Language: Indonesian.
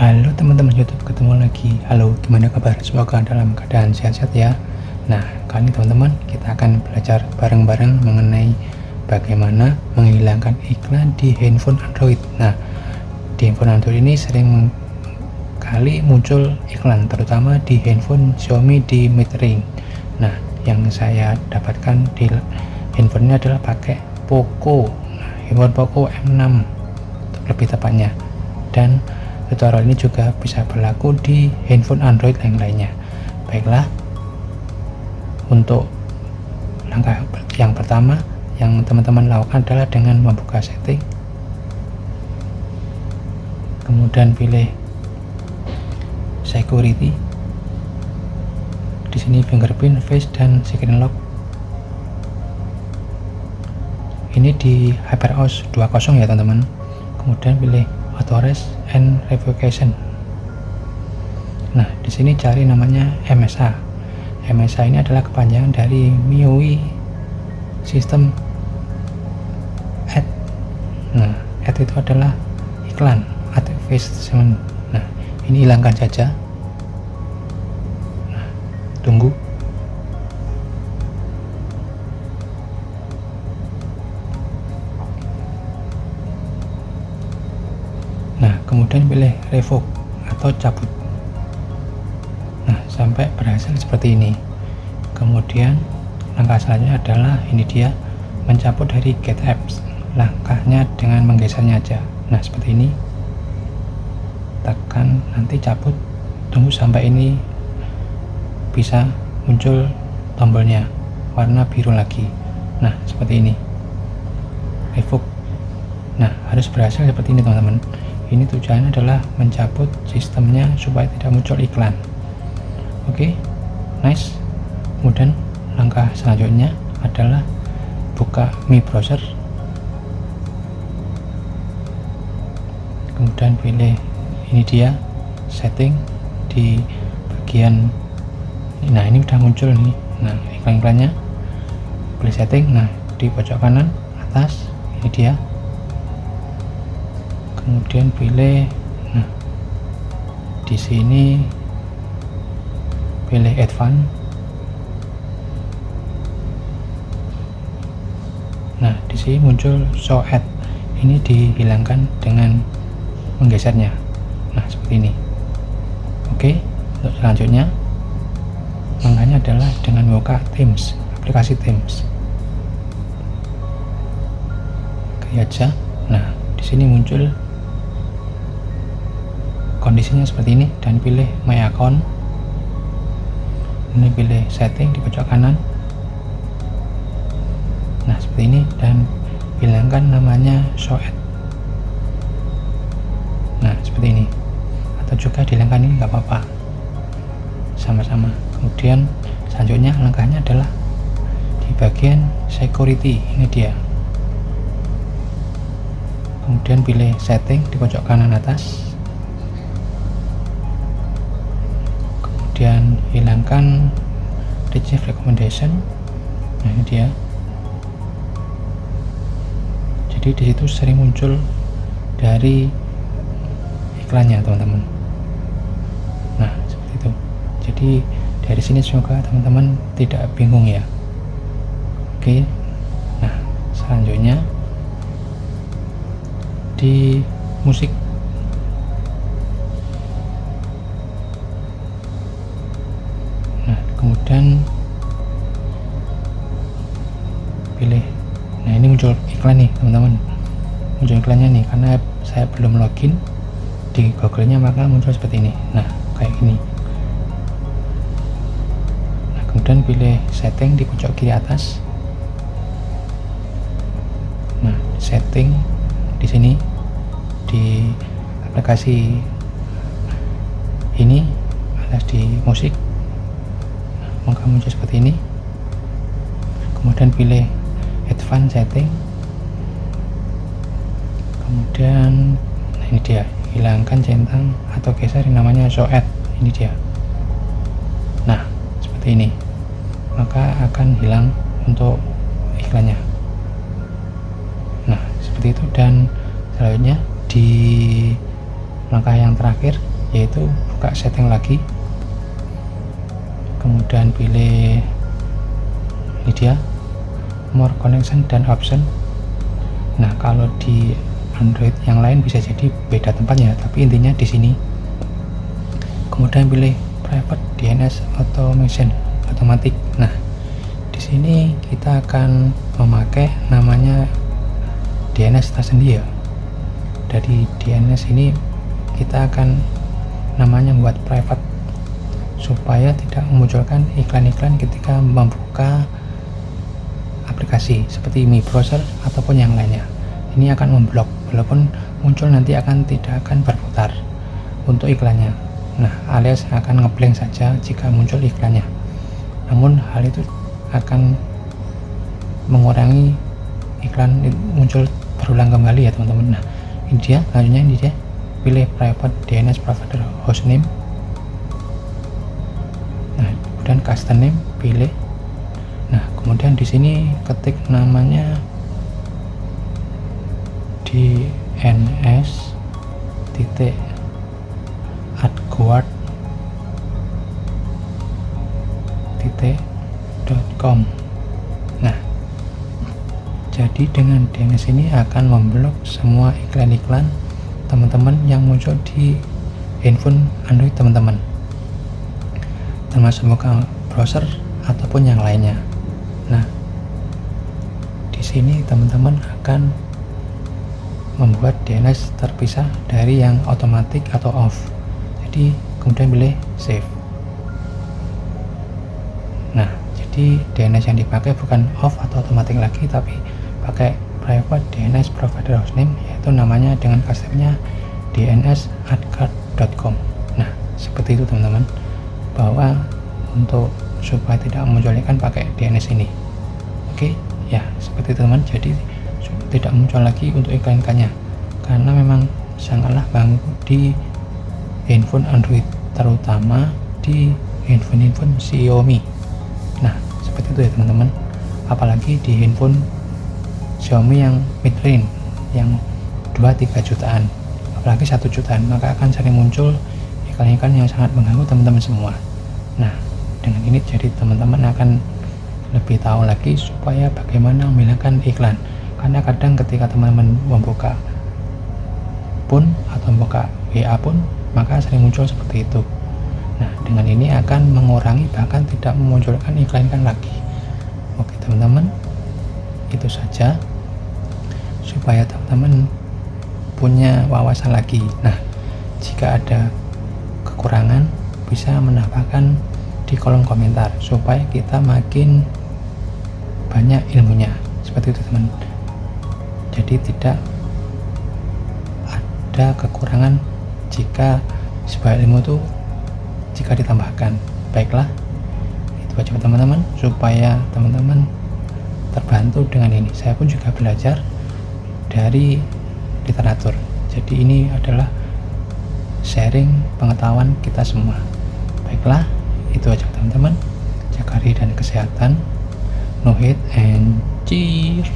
Halo teman-teman YouTube, ketemu lagi. Halo, gimana kabar? Semoga dalam keadaan sehat-sehat ya. Nah, kali ini teman-teman kita akan belajar bareng-bareng mengenai bagaimana menghilangkan iklan di handphone Android. Nah, di handphone Android ini sering kali muncul iklan, terutama di handphone Xiaomi di mid range. Nah, yang saya dapatkan di handphone ini adalah pakai Poco. Nah, handphone Poco M6 lebih tepatnya. Dan tutorial ini juga bisa berlaku di handphone Android yang lainnya. Baiklah, untuk langkah yang pertama yang teman-teman lakukan adalah dengan membuka setting, kemudian pilih security. Di sini fingerprint, face, dan screen lock. Ini di HyperOS 20 ya teman-teman. Kemudian pilih authorize and revocation. Nah, di sini cari namanya MSA. MSA ini adalah kepanjangan dari MIUI System Ad. Nah, ad itu adalah iklan, advertisement. Nah, ini hilangkan saja. Nah, tunggu. Nah, kemudian pilih revoke atau cabut. Nah, sampai berhasil seperti ini. Kemudian langkah selanjutnya adalah ini dia, mencabut dari get apps. Langkahnya dengan menggesernya aja. Nah, seperti ini. Tekan, nanti cabut. Tunggu sampai ini bisa muncul tombolnya warna biru lagi. Nah, seperti ini. Revoke. Nah, harus berhasil seperti ini teman-teman. Ini tujuannya adalah mencabut sistemnya supaya tidak muncul iklan. Oke, nice. Kemudian langkah selanjutnya adalah buka Mi Browser, kemudian pilih ini dia setting di bagian. Nah, ini udah muncul nih. Nah, iklan-iklannya. Pilih setting. Nah, di pojok kanan atas ini dia. Kemudian pilih, nah, di sini pilih advance. Nah, di sini muncul show ad. Ini dihilangkan dengan menggesernya. Nah, seperti ini. Oke, untuk selanjutnya langkahnya adalah dengan membuka Teams, aplikasi Teams. Oke aja. Nah, di sini muncul kondisinya seperti ini dan pilih my account. Ini pilih setting di pojok kanan. Nah, seperti ini, dan hilangkan namanya show ad. Nah, seperti ini. Atau juga dihilangkan ini nggak apa-apa, sama-sama. Kemudian selanjutnya langkahnya adalah di bagian security. Ini dia. Kemudian pilih setting di pojok kanan atas. Kemudian hilangkan receive recommendation. Nah, ini dia. Jadi di situ sering muncul dari iklannya teman-teman. Nah, seperti itu. Jadi dari sini semoga teman-teman tidak bingung ya. Oke. Nah, selanjutnya di musik. Kemudian pilih, nah ini muncul iklan nih teman-teman, muncul iklannya nih karena saya belum login di Google-nya, maka muncul seperti ini. Nah, kayak gini. Nah, kemudian pilih setting di pojok kiri atas. Nah, setting di sini di aplikasi ini alias di musik. Maka muncul seperti ini. Kemudian pilih advance setting. Kemudian, nah ini dia, hilangkan centang atau geser yang namanya show ad. Ini dia. Nah, seperti ini. Maka akan hilang untuk iklannya. Nah, seperti itu. Dan selanjutnya di langkah yang terakhir yaitu buka setting lagi, kemudian pilih ini dia more connection dan option. Nah, kalau di Android yang lain bisa jadi beda tempatnya, tapi intinya di sini. Kemudian pilih private DNS automation otomatis. Nah, di sini kita akan memakai namanya DNS tersendiri ya. Dari DNS ini kita akan namanya buat private supaya tidak memunculkan iklan-iklan ketika membuka aplikasi seperti Mi Browser ataupun yang lainnya. Ini akan memblok, walaupun muncul nanti tidak akan berputar untuk iklannya. Nah, alias akan ngeblank saja jika muncul iklannya. Namun hal itu akan mengurangi iklan muncul berulang kembali ya teman-teman. Nah, ini dia, selanjutnya ini dia, pilih private DNS provider hostname. Nah, kemudian custom name pilih. Nah, kemudian di sini ketik namanya dns@guard.com. Nah, jadi dengan DNS ini akan memblok semua iklan-iklan teman-teman yang muncul di handphone Android teman-teman, termasuk buka browser ataupun yang lainnya. Nah, di sini teman-teman akan membuat DNS terpisah dari yang otomatis atau off. Jadi kemudian pilih save. Nah, jadi DNS yang dipakai bukan off atau otomatis lagi, tapi pakai private DNS provider hostname, yaitu namanya dengan customnya dns@guard.com. Nah, seperti itu teman-teman, bahwa untuk supaya tidak muncul iklan pakai DNS ini. Oke, ya seperti itu teman. Jadi tidak muncul lagi untuk iklan-iklannya, karena memang sangatlah banyak di handphone Android, terutama di handphone Xiaomi. Nah, seperti itu ya teman-teman. Apalagi di handphone Xiaomi yang mid range, yang 2-3 jutaan, apalagi 1 jutaan, maka akan sering muncul iklan-iklan yang sangat mengganggu teman-teman semua. Nah, dengan ini jadi teman-teman akan lebih tahu lagi supaya bagaimana memilihkan iklan. Karena kadang ketika teman-teman membuka pun atau membuka WA pun, maka sering muncul seperti itu. Nah, dengan ini akan mengurangi bahkan tidak memunculkan iklan-iklan lagi. Oke teman-teman, itu saja supaya teman-teman punya wawasan lagi. Nah, jika ada kekurangan bisa menambahkan di kolom komentar supaya kita makin banyak ilmunya. Seperti itu teman. Jadi tidak ada kekurangan jika sebuah ilmu itu jika ditambahkan. Baiklah, itu aja teman-teman, supaya teman-teman terbantu dengan ini. Saya pun juga belajar dari literatur, jadi ini adalah sharing pengetahuan kita semua. Baiklah, itu aja teman-teman. Jaga diri dan kesehatan. No hate and cheers.